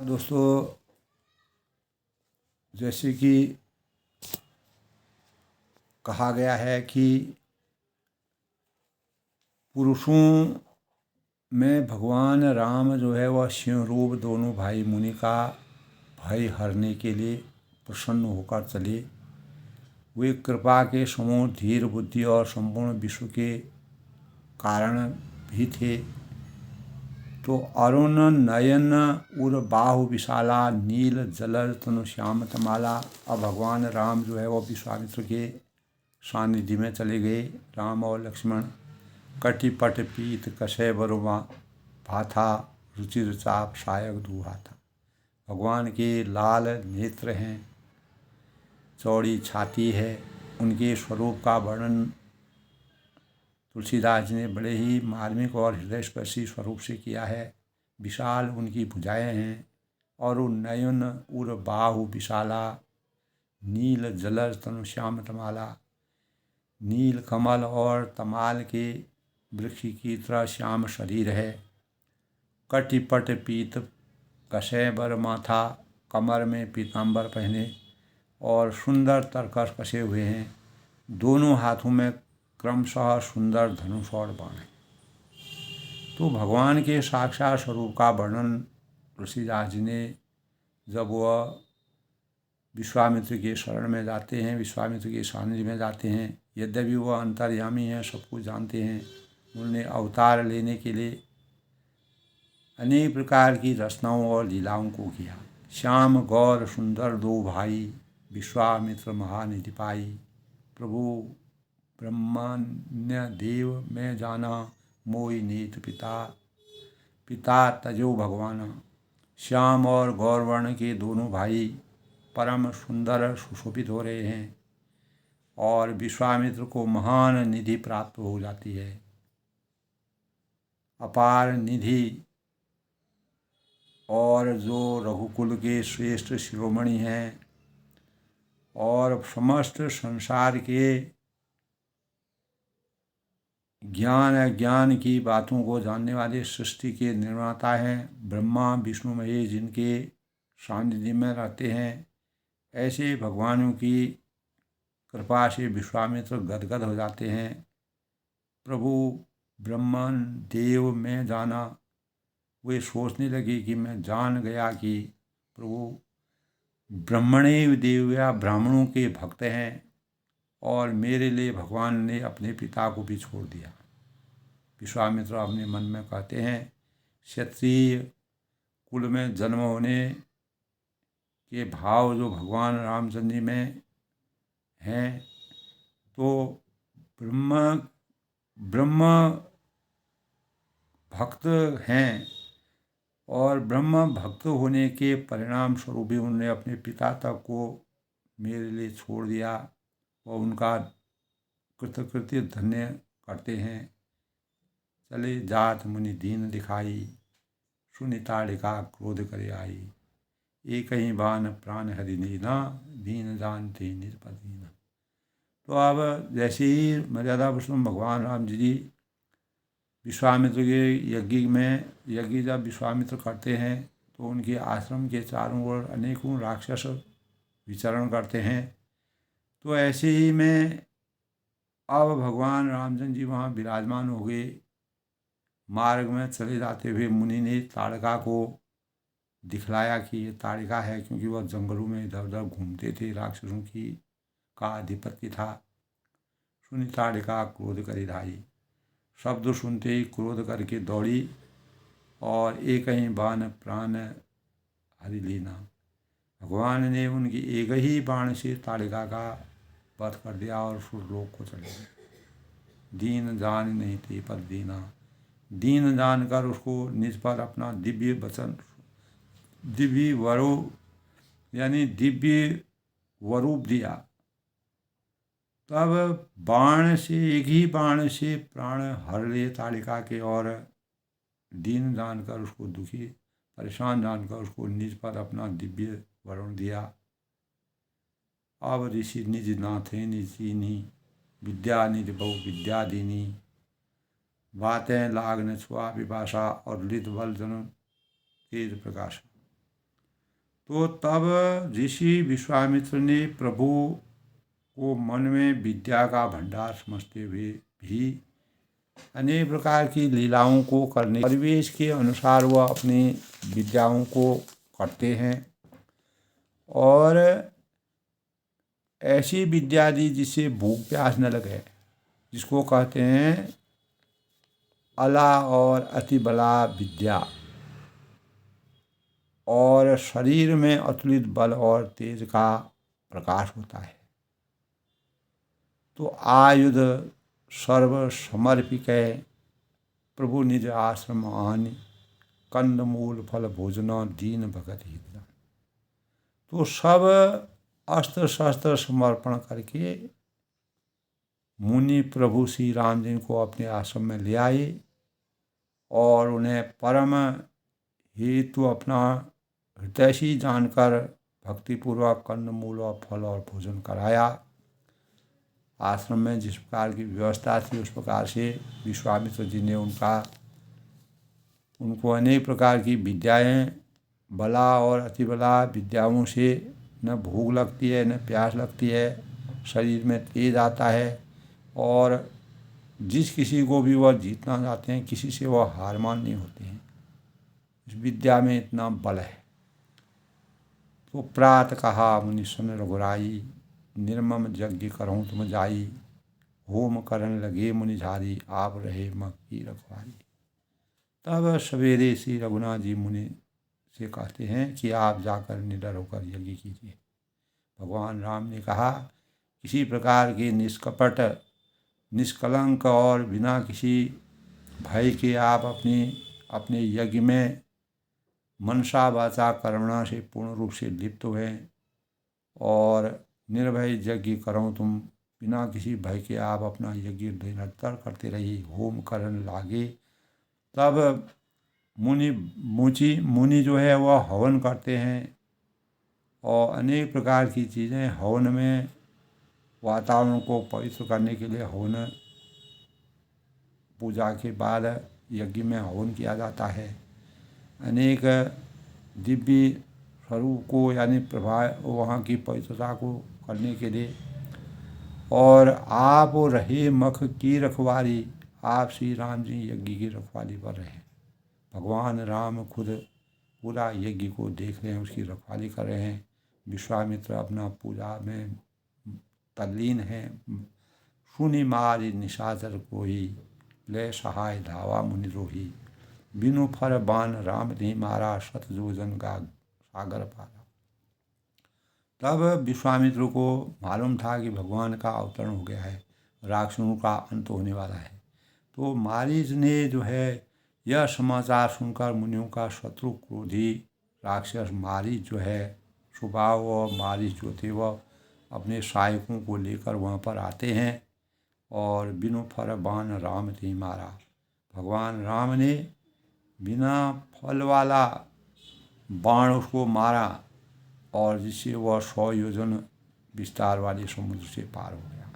दोस्तों, जैसे कि कहा गया है कि पुरुषों में भगवान राम जो है वह सिंह रूप दोनों भाई मुनि का भय हरने के लिए प्रसन्न होकर चले। वे कृपा के समूह धीर बुद्धि और संपूर्ण विश्व के कारण भी थे। तो अरुण नयन उर बाहु विशाला नील जलज तनु श्याम तमाला। अब भगवान राम जो है वो विश्वामित्र के सानिध्य में चले गए। राम और लक्ष्मण कटिपट पीत कषय बरुमा भाथा रुचिर चाप सायक दूहा था। भगवान के लाल नेत्र हैं, चौड़ी छाती है। उनके स्वरूप का वर्णन तुलसीदास जी ने बड़े ही मार्मिक और हृदयस्पर्शी स्वरूप से किया है। विशाल उनकी भुजाएं हैं और नयन उर बाहु विशाला नील जलज तनु श्याम तमाला। नील कमल और तमाल के वृक्ष की तरह श्याम शरीर है। कटिपट पीत कषय बर माथा, कमर में पीताम्बर पहने और सुंदर तरकस कसे हुए हैं। दोनों हाथों में क्रमशः सुंदर धनुष और बाण है। तो भगवान के साक्षात स्वरूप का वर्णन तुलसीदास जी ने जब वह विश्वामित्र के शरण में जाते हैं, विश्वामित्र के सानिध्य में जाते हैं, यद्यपि वह अंतर्यामी हैं, सब कुछ जानते हैं, उन्होंने अवतार लेने के लिए अनेक प्रकार की रचनाओं और लीलाओं को किया। श्याम गौर सुंदर दो भाई, विश्वामित्र महानिधि पाई। प्रभु ब्रह्मण्य देव मैं जाना, मोहि नीत पिता पिता तजो भगवाना। श्याम और गौरवर्ण के दोनों भाई परम सुंदर सुशोभित हो रहे हैं और विश्वामित्र को महान निधि प्राप्त हो जाती है। अपार निधि और जो रघुकुल के श्रेष्ठ शिरोमणि हैं और समस्त संसार के ज्ञान अज्ञान की बातों को जानने वाले सृष्टि के निर्माता हैं, ब्रह्मा विष्णु महेश जिनके सानिध्य में रहते हैं, ऐसे भगवानों की कृपा से विश्वामित्र गदगद हो जाते हैं। प्रभु ब्रह्मन देव में जाना, वे सोचने लगे कि मैं जान गया कि प्रभु ब्रह्मणे देव या ब्राह्मणों के भक्त हैं और मेरे लिए भगवान ने अपने पिता को भी छोड़ दिया। विश्वामित्र अपने मन में कहते हैं, क्षत्रिय कुल में जन्म होने के भाव जो भगवान रामचंद्र जी में हैं, तो ब्रह्म भक्त हैं और ब्रह्म भक्त होने के परिणाम स्वरूप भी उन्होंने अपने पिता तक को मेरे लिए छोड़ दिया और उनका कृतकृत्य धन्य करते हैं। चले जात मुनि दीन दिखाई, सुनिताड़िका क्रोध करे आई। एक ही बान प्राण हरि नीना, दीन जानते निरपदीना। तो अब जैसे ही मर्यादा पुरुषोत्तम भगवान राम जी विश्वामित्र के यज्ञ जब विश्वामित्र करते हैं तो उनके आश्रम के चारों ओर अनेकों राक्षस विचरण करते हैं। तो ऐसे ही में अब भगवान रामचंद्र जी वहाँ विराजमान हो गए। मार्ग में चले जाते हुए मुनि ने ताड़का को दिखलाया कि ये ताड़का है, क्योंकि वह जंगलों में इधर उधर घूमते थे, राक्षसों की का अधिपत्य था। सुनी ताड़का क्रोध करी धाई, शब्द सुनते ही क्रोध करके दौड़ी और एक ही बाण प्राण हरि लीना। भगवान ने उनकी एक ही बाण से ताड़का का वध कर दिया और सुरलोक को चले गए। दीन जान नहीं थे पर दीना, दीन जानकर उसको निज पर अपना दिव्य वचन, दिव्य वरो यानी दिव्य वरूप दिया। तब बाण से, एक ही बाण से प्राण हर लिए ताड़िका के और दीन जानकर उसको दुखी परेशान जानकर उसको निज पर अपना दिव्य वरुण दिया। अब ऋषि निज नाथे निजीनी, विद्या निज बहु विद्या दीनी। बातें लाग न छुआ विपाशा और लित बल जन तेज प्रकाश। तो तब ऋषि विश्वामित्र ने प्रभु को मन में विद्या का भंडार समझते हुए भी अनेक प्रकार की लीलाओं को करने, परिवेश के अनुसार वह अपनी विद्याओं को करते हैं और ऐसी विद्या दी जिससे भूख प्यास न लगे, जिसको कहते हैं अला और अति बला विद्या, और शरीर में अतुलित बल और तेज का प्रकाश होता है। तो आयुध सर्व समर्पिक प्रभु निज आश्रम आनि, कंद मूल फल भोजन दीन भगत हित। तो सब अस्त्र शस्त्र समर्पण करके मुनि प्रभु श्री राम जी को अपने आश्रम में ले आए और उन्हें परम हेतु अपना हितैषी जानकर भक्तिपूर्वक कंद मूल और फल और भोजन कराया। आश्रम में जिस प्रकार की व्यवस्था थी उस प्रकार से विश्वामित्र जी ने उनको अनेक प्रकार की विद्याएं, बला और अतिबला विद्याओं से न भूख लगती है न प्यास लगती है, शरीर में तेज आता है और जिस किसी को भी वह जीतना चाहते हैं किसी से वह हार मान नहीं होते हैं। इस विद्या में इतना बल है। तो प्रात कहा मुनि सन रघुराई, निर्मम यज्ञ करहूँ तुम जाई, होम करन लगे मुनि झारी, आप रहे मख की रखवारी। तब सवेरे श्री रघुनाथ जी मुनि से कहते हैं कि आप जाकर निडर होकर यज्ञ कीजिए। भगवान राम ने कहा, किसी प्रकार के निष्कपट, निष्कलंक और बिना किसी भय के आप अपने यज्ञ में मनसा वाचा कर्मणा से पूर्ण रूप से लिप्त हुए और निर्भय यज्ञ करो तुम, बिना किसी भय के आप अपना यज्ञ निरंतर करते रहिए, होम करन लागे। तब मुनि जो है वह हवन करते हैं और अनेक प्रकार की चीज़ें हवन में वातावरण को पवित्र करने के लिए हवन, पूजा के बाद यज्ञ में हवन किया जाता है। अनेक दिव्य स्वरूप को यानी प्रभाव वहाँ की पवित्रता को करने के लिए, और आप रहे मख की रखवारी, आप श्री राम जी यज्ञ की रखवाली पर रहे। भगवान राम खुद पूरा यज्ञ को देख रहे हैं, उसकी रखवाली कर रहे हैं। विश्वामित्र अपना पूजा में तल्लीन है। सुनि मारि निशाचर कोई, ले सहाय धावा मुनि रोही, बिनु फर बान राम ने मारा, शत जोजन का सागर पारा। तब विश्वामित्र को मालूम था कि भगवान का अवतरण हो गया है, राक्षसों का अंत होने वाला है। तो मारीच ने जो है यह समाचार सुनकर मुनियों का शत्रु क्रोधी राक्षस मारीच जो है, स्वभाव और मारीच जो थे वह अपने सहायकों को लेकर वहाँ पर आते हैं और बिनु फर बाण राम ने मारा। भगवान राम ने बिना फल वाला बाण उसको मारा और जिससे वह 100 योजन विस्तार वाले समुद्र से पार हो गया,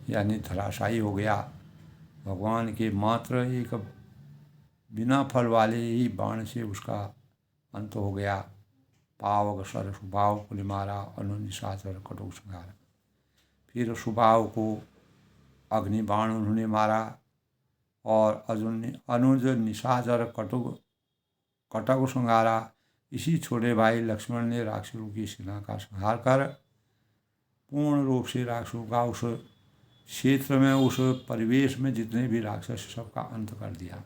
यानी धराशायी हो गया। भगवान के मात्र एक बिना फल वाले ही बाण से उसका अंत हो गया। पावक सर सुभाव को मारा, अनुनिशाचर कटुक संहार। फिर सुभाव को अग्नि बाण उन्होंने मारा और अनुज निशाचर कटक संहारा। इसी छोटे भाई लक्ष्मण ने राक्षसों की सेना का संहार कर पूर्ण रूप से राक्षसों का उस क्षेत्र में, उस परिवेश में जितने भी राक्षस सबका अंत कर दिया।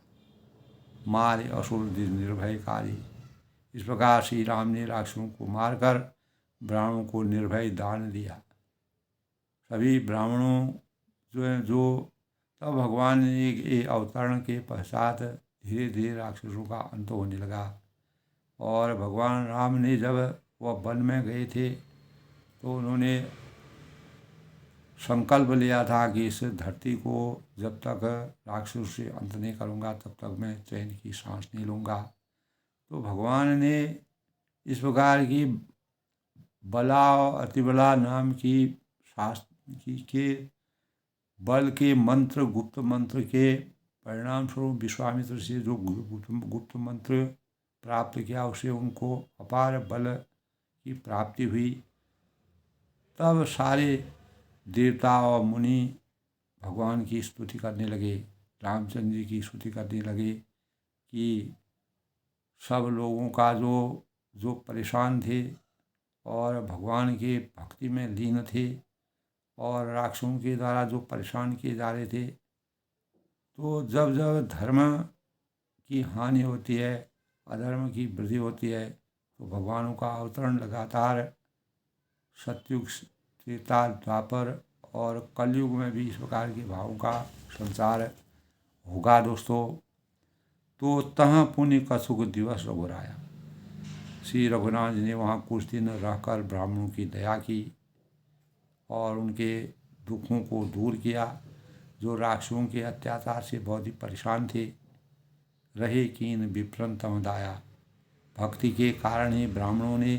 मारे असुर निर्भयकारी। इस प्रकार श्री राम ने राक्षसों को मारकर ब्राह्मणों को निर्भय दान दिया। सभी ब्राह्मणों जो तब भगवान ने अवतरण के पश्चात धीरे धीरे राक्षसों का अंत होने लगा। और भगवान राम ने जब वह वन में गए थे तो उन्होंने संकल्प लिया था कि इस धरती को जब तक राक्षसों से अंत नहीं करूँगा तब तक मैं चैन की सांस नहीं लूँगा। तो भगवान ने इस प्रकार की बला और अतिबला नाम की शास्त्र के बल के मंत्र, गुप्त मंत्र के परिणाम स्वरूप विश्वामित्र से जो गुप्त मंत्र प्राप्त किया, उससे उनको अपार बल की प्राप्ति हुई। तब सारे देवता और मुनि भगवान की स्तुति करने लगे, रामचंद्र जी की स्तुति करने लगे कि सब लोगों का जो जो परेशान थे और भगवान के भक्ति में लीन थे और राक्षसों के द्वारा जो परेशान किए जा रहे थे, तो जब जब धर्म की हानि होती है, अधर्म की वृद्धि होती है, तो भगवानों का अवतरण लगातार सतयुग, त्रेता, द्वापर और कलयुग में भी इस प्रकार के भावों का संचार होगा दोस्तों। तो तहाँ पुण्य का सुख दिवस रघुराया। श्री रघुनाथ जी ने वहाँ कुछ दिन रहकर ब्राह्मणों की दया की और उनके दुखों को दूर किया। जो राक्षसों के अत्याचार से बहुत ही परेशान थे, रहे कीन विप्रन तम दाया। भक्ति के कारण ही ब्राह्मणों ने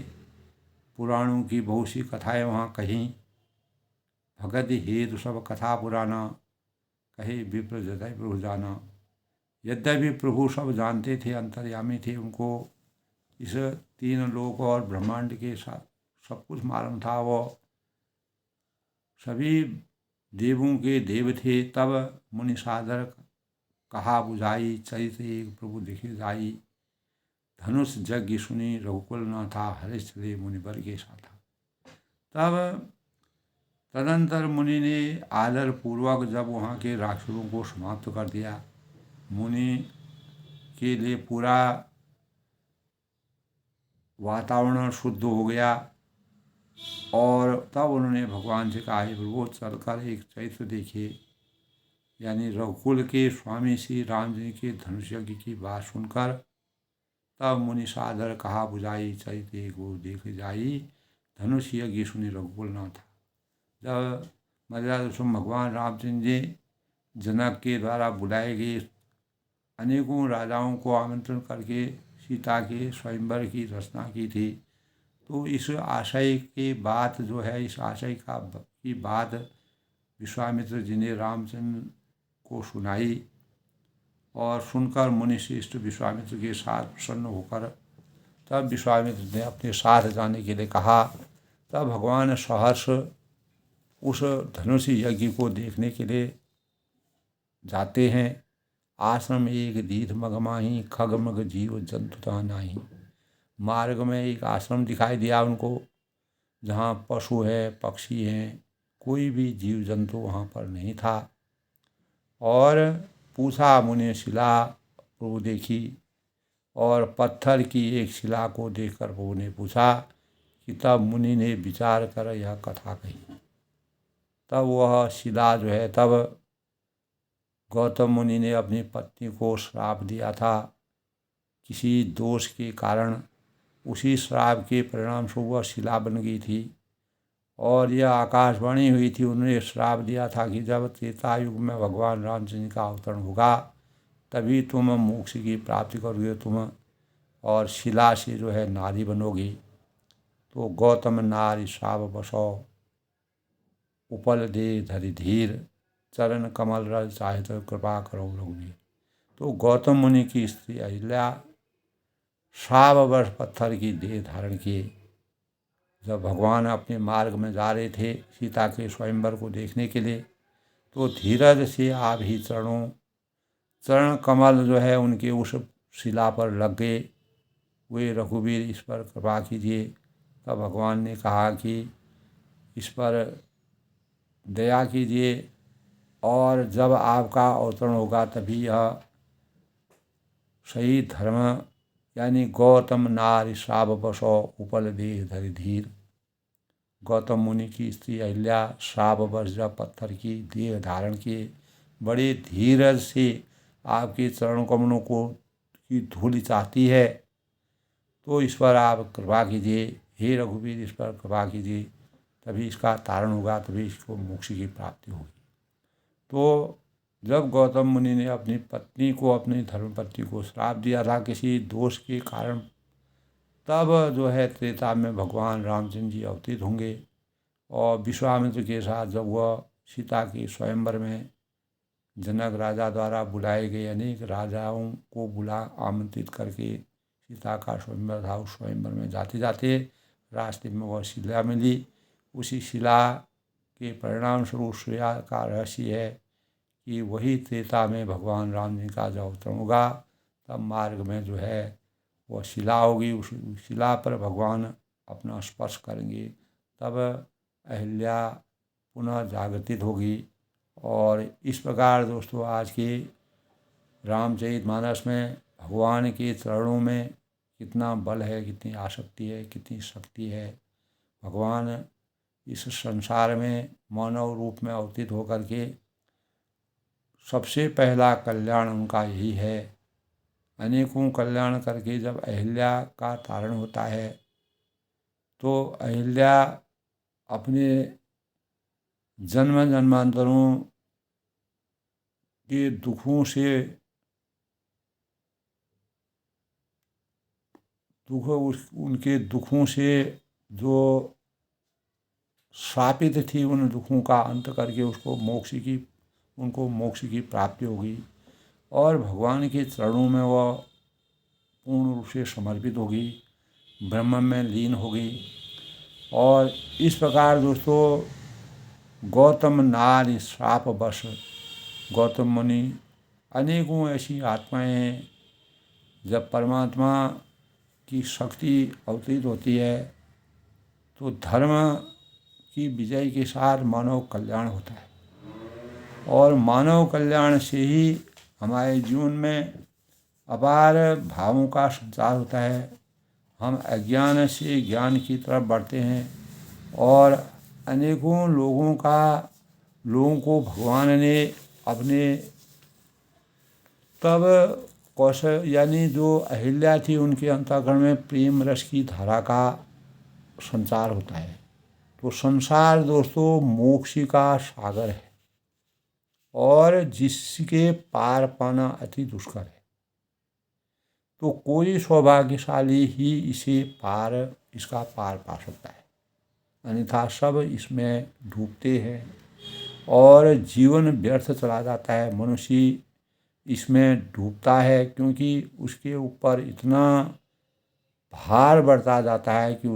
पुराणों की बहुत सी कथाएं वहाँ कहीं। भगत हेतु सब कथा पुराना, कहे विप्र जतय प्रभु जाना। यद्यपि प्रभु सब जानते थे, अंतर्यामी थे, उनको इस तीन लोक और ब्रह्मांड के साथ सब कुछ मालूम था। वो सभी देवों के देव थे। तब मुनि सादर कहा बुझाई, चरित एक प्रभु दिखे जाई। धनुष यज्ञ सुनी रघुकुल न था, हरिश चले मुनिवर के साथा। तब तदंतर मुनि ने आदर पूर्वक जब वहाँ के राक्षसों को समाप्त कर दिया, मुनि के लिए पूरा वातावरण शुद्ध हो गया और तब उन्होंने भगवान से कहा, हे प्रभु चलकर एक चरित्र देखिए। यानी रघुकुल के स्वामी श्री राम जी के धनुष यज्ञ की बात सुनकर तब मुनि सादर कहा बुझाई, चरित्र एक वो देख जाई। धनुष यज्ञ सुनी रघुकुल न था। जब मर्यादा भगवान रामचंद्र जी जनक के द्वारा बुलाए गए, अनेकों राजाओं को आमंत्रण करके सीता के स्वयंवर की रचना की थी। तो इस आशय की बात जो है, इस आशय की बात विश्वामित्र जी ने रामचंद्र को सुनाई और सुनकर मुनि श्रेष्ठ विश्वामित्र के साथ प्रसन्न होकर तब विश्वामित्र ने अपने साथ जाने के लिए कहा। तब भगवान सहर्ष उस धनुष यज्ञ को देखने के लिए जाते हैं। आश्रम एक दीध मगमाही, खग मग जीव जंतुता नाही। मार्ग में एक आश्रम दिखाई दिया उनको, जहाँ पशु है, पक्षी हैं, कोई भी जीव जंतु वहाँ पर नहीं था। और पूछा मुनि, शिला प्रभु देखी और पत्थर की एक शिला को देखकर प्रभु ने पूछा कि तब मुनि ने विचार कर यह कथा कही। तब वह शिला जो है, तब गौतम मुनि ने अपनी पत्नी को श्राप दिया था किसी दोष के कारण। उसी श्राप के परिणाम से वह शिला बन गई थी और यह आकाशवाणी हुई थी। उन्होंने श्राप दिया था कि जब त्रेता युग में भगवान रामचंद्र का अवतरण होगा तभी तुम मोक्ष की प्राप्ति करोगे तुम, और शिला से जो है नारी बनोगी। तो गौतम नारी श्राप बसो, उपल दे धरि धीर, चरण कमल रज चाहे तो कृपा करो रघुवीर। तो गौतम मुनि की स्त्री अहिल्या श्राप वर्ष पत्थर की देह धारण किए। जब भगवान अपने मार्ग में जा रहे थे सीता के स्वयंवर को देखने के लिए, तो धीरज से आप ही चरण कमल जो है उनके उस शिला पर लग गए। वे रघुवीर इस पर कृपा कीजिए। तब भगवान ने कहा कि इस पर दया कीजिए और जब आपका अवतरण होगा तभी यह सही धर्म, यानी गौतम नारी श्राप बसो उपल देह धरि धीर। गौतम मुनि की स्त्री अहिल्या श्राप वर्ष पत्थर की देह धारण किए बड़े धीरज से आपके चरण कमलों को की धूल चाहती है, तो इस पर आप कृपा कीजिए। हे रघुवीर इस पर कृपा कीजिए, तभी इसका तारण होगा, तभी इसको मोक्ष की प्राप्ति होगी। तो जब गौतम मुनि ने अपनी पत्नी को, अपनी धर्मपत्नी को श्राप दिया था किसी दोष के कारण, तब जो है त्रेता में भगवान रामचंद्र जी अवतीर्ण होंगे और विश्वामित्र के साथ जब वह सीता के स्वयंवर में जनक राजा द्वारा बुलाए गए अनेक राजाओं को आमंत्रित करके सीता का स्वयंवर था। उस स्वयंवर में जाते जाते रास्ते में वह शिला मिली। उसी शिला के परिणाम स्वरूप शिला का रहस्य है कि वही त्रेता में भगवान राम जी का जब अवतरण होगा, तब मार्ग में जो है वह शिला होगी। उस शिला पर भगवान अपना स्पर्श करेंगे, तब अहिल्या पुनः जागृतित होगी। और इस प्रकार दोस्तों आज के रामचरितमानस में भगवान के चरणों में कितना बल है, कितनी आसक्ति है, कितनी शक्ति है। भगवान इस संसार में मानव रूप में अवतीत होकर के सबसे पहला कल्याण उनका यही है। अनेकों कल्याण करके जब अहिल्या का तारण होता है, तो अहिल्या अपने जन्म जन्मांतरों के दुखों से उनके दुखों से जो श्रापित थी, उन दुखों का अंत करके उनको मोक्ष की प्राप्ति होगी और भगवान के चरणों में वह पूर्ण रूप से समर्पित होगी, ब्रह्म में लीन होगी। और इस प्रकार दोस्तों गौतम नारी श्राप वश गौतम मुनि अनेकों ऐसी आत्माएं हैं, जब परमात्मा की शक्ति अवतीत होती है तो धर्म की विजय के साथ मानव कल्याण होता है। और मानव कल्याण से ही हमारे जीवन में अपार भावों का संचार होता है। हम अज्ञान से ज्ञान की तरफ बढ़ते हैं और अनेकों लोगों को भगवान ने अपने तब कौशल यानी जो अहिल्या थी, उनके अंतःकरण में प्रेम रस की धारा का संचार होता है। तो संसार दोस्तों मोक्ष का सागर है और जिसके पार पाना अति दुष्कर है। तो कोई सौभाग्यशाली ही इसका पार पा सकता है, अन्यथा सब इसमें डूबते हैं और जीवन व्यर्थ चला जाता है। मनुष्य इसमें डूबता है क्योंकि उसके ऊपर इतना भार बढ़ता जाता है कि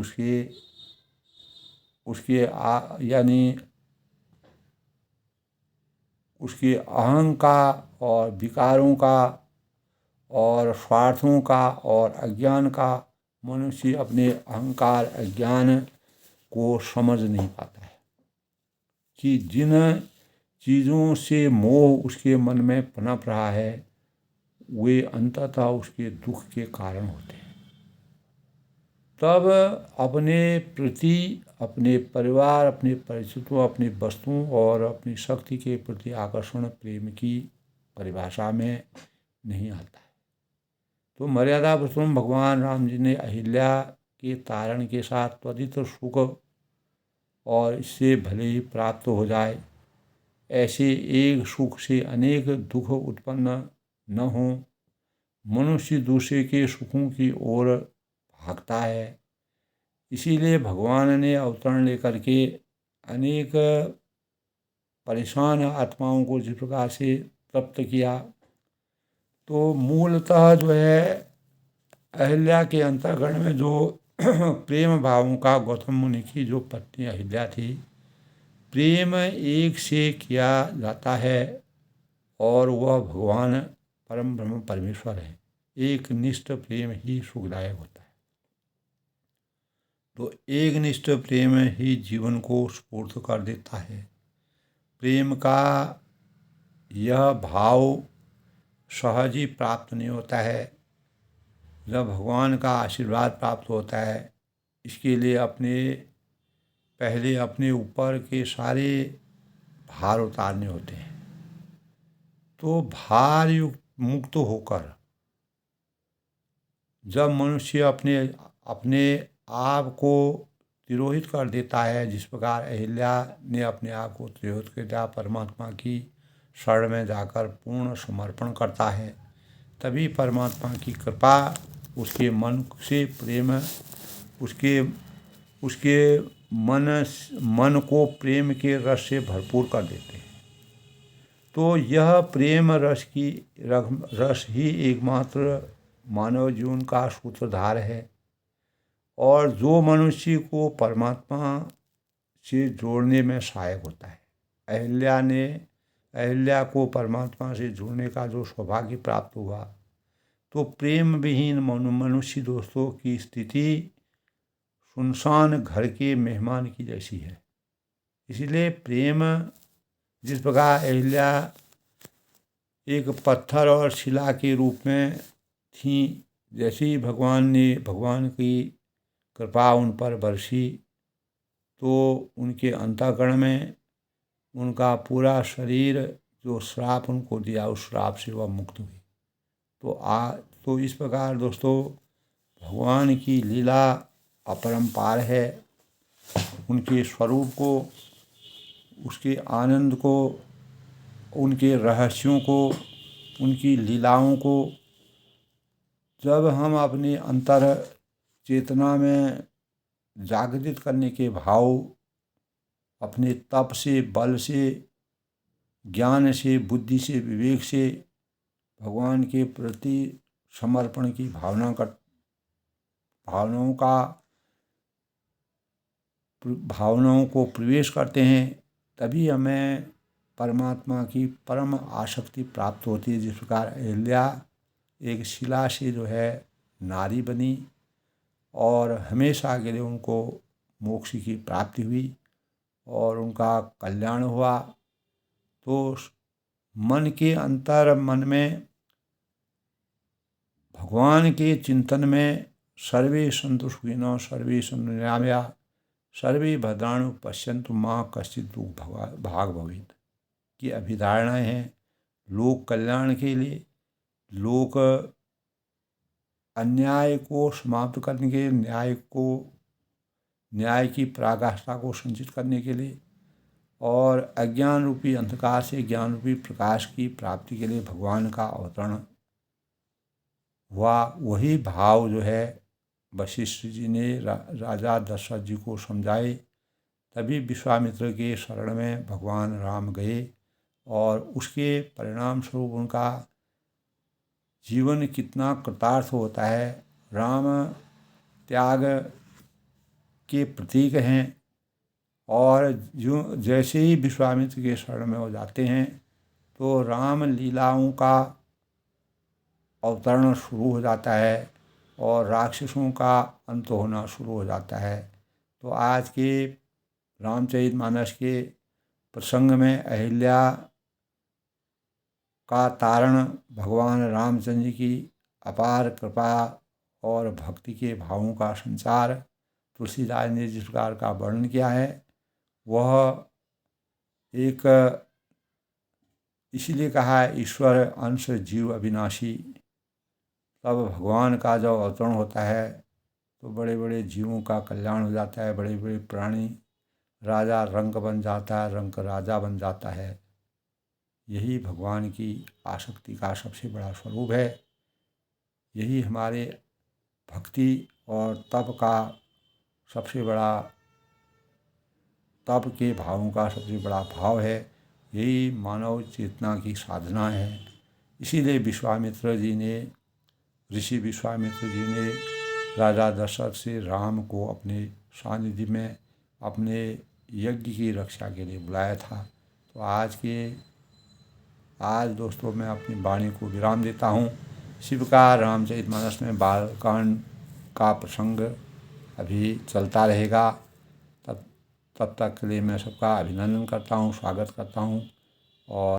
उसके अहं का और विकारों का और स्वार्थों का और अज्ञान का मनुष्य अपने अहंकार अज्ञान को समझ नहीं पाता है कि जिन चीज़ों से मोह उसके मन में पनप रहा है वे अंततः उसके दुख के कारण होते हैं। तब अपने प्रति, अपने परिवार, अपने परिचितों, अपनी वस्तुओं और अपनी शक्ति के प्रति आकर्षण प्रेम की परिभाषा में नहीं आता है। तो मर्यादा पुरुषोत्तम भगवान राम जी ने अहिल्या के तारण के साथ त्वरित सुख और इससे भले ही प्राप्त हो जाए, ऐसे एक सुख से अनेक दुख उत्पन्न न हो। मनुष्य दूसरे के सुखों की ओर भागता है, इसीलिए भगवान ने अवतरण लेकर के अनेक परेशान आत्माओं को जिस प्रकार से तृप्त किया। तो मूलतः जो है अहिल्या के अंतःकरण में जो प्रेम भावों का गौतम मुनि की जो पत्नी अहिल्या थी, प्रेम एक से किया जाता है और वह भगवान परम ब्रह्म परमेश्वर है। एक निष्ठ प्रेम ही सुखदायक होता है। तो एक निष्ठ प्रेम ही जीवन को स्फूर्त कर देता है। प्रेम का यह भाव सहज ही प्राप्त नहीं होता है, जब भगवान का आशीर्वाद प्राप्त होता है। इसके लिए पहले अपने ऊपर के सारे भार उतारने होते हैं। तो भार युक्त मुक्त होकर जब मनुष्य अपने आप को तिरोहित कर देता है, जिस प्रकार अहिल्या ने अपने आप को तिरोहित कर दिया, परमात्मा की शरण में जाकर पूर्ण समर्पण करता है, तभी परमात्मा की कृपा उसके मन से प्रेम उसके मन को प्रेम के रस से भरपूर कर देते हैं। तो यह प्रेम रस ही एकमात्र मानव जीवन का सूत्रधार है और जो मनुष्य को परमात्मा से जोड़ने में सहायक होता है। अहिल्या को परमात्मा से जुड़ने का जो सौभाग्य प्राप्त हुआ, तो प्रेम विहीन मनुष्य दोस्तों की स्थिति सुनसान घर के मेहमान की जैसी है। इसलिए प्रेम, जिस प्रकार अहिल्या एक पत्थर और शिला के रूप में थी, जैसे ही भगवान की कृपा उन पर बरसी तो उनके अंतःकरण में उनका पूरा शरीर जो श्राप उनको दिया, उस श्राप से वह मुक्त हुई। तो इस प्रकार दोस्तों भगवान की लीला अपरंपार है। उनके स्वरूप को, उसके आनंद को, उनके रहस्यों को, उनकी लीलाओं को जब हम अपने अंतर चेतना में जागृत करने के भाव, अपने तप से, बल से, ज्ञान से, बुद्धि से, विवेक से भगवान के प्रति समर्पण की भावनाओं को प्रवेश करते हैं, तभी हमें परमात्मा की परम आसक्ति प्राप्त होती है। जिस प्रकार अहिल्या एक शिला से जो है नारी बनी और हमेशा के लिए उनको मोक्ष की प्राप्ति हुई और उनका कल्याण हुआ। तो मन में भगवान के चिंतन में सर्वे सन्तु सुखिनः सर्वे सन्तु निरामयाः सर्वे भद्राणि पश्यन्तु मा कश्चित् दुःख भाग् भवेत् की अभिधारणाएँ हैं। लोक कल्याण के लिए, लोक अन्याय को समाप्त करने के लिए, न्याय की पराकाष्ठा को संचित करने के लिए और अज्ञान रूपी अंधकार से ज्ञान रूपी प्रकाश की प्राप्ति के लिए भगवान का अवतरण हुआ। वही भाव जो है वशिष्ठ जी ने राजा दशरथ जी को समझाए, तभी विश्वामित्र के शरण में भगवान राम गए और उसके परिणाम स्वरूप उनका जीवन कितना कृतार्थ होता है। राम त्याग के प्रतीक हैं और जो जैसे ही विश्वामित्र के शरण में हो जाते हैं तो राम लीलाओं का अवतरण शुरू हो जाता है और राक्षसों का अंत होना शुरू हो जाता है। तो आज के रामचरितमानस के प्रसंग में अहिल्या का तारण भगवान रामचंद्र की अपार कृपा और भक्ति के भावों का संचार तुलसीदास ने जिस प्रकार का वर्णन किया है, वह एक इसीलिए कहा है ईश्वर अंश जीव अविनाशी। तब भगवान का जब अवतरण होता है तो बड़े बड़े जीवों का कल्याण हो जाता है, बड़े बड़े प्राणी, राजा रंक बन जाता है, रंक राजा बन जाता है। यही भगवान की आसक्ति का सबसे बड़ा स्वरूप है। यही हमारे भक्ति और तप का सबसे बड़ा, तप के भावों का सबसे बड़ा भाव है। यही मानव चेतना की साधना है। इसीलिए ऋषि विश्वामित्र जी ने राजा दशरथ से राम को अपने सानिध्य में अपने यज्ञ की रक्षा के लिए बुलाया था। तो आज दोस्तों मैं अपनी वाणी को विराम देता हूँ। शिव का रामचरितमानस में बालकांड का प्रसंग अभी चलता रहेगा। तब तक के लिए मैं सबका अभिनंदन करता हूँ, स्वागत करता हूँ और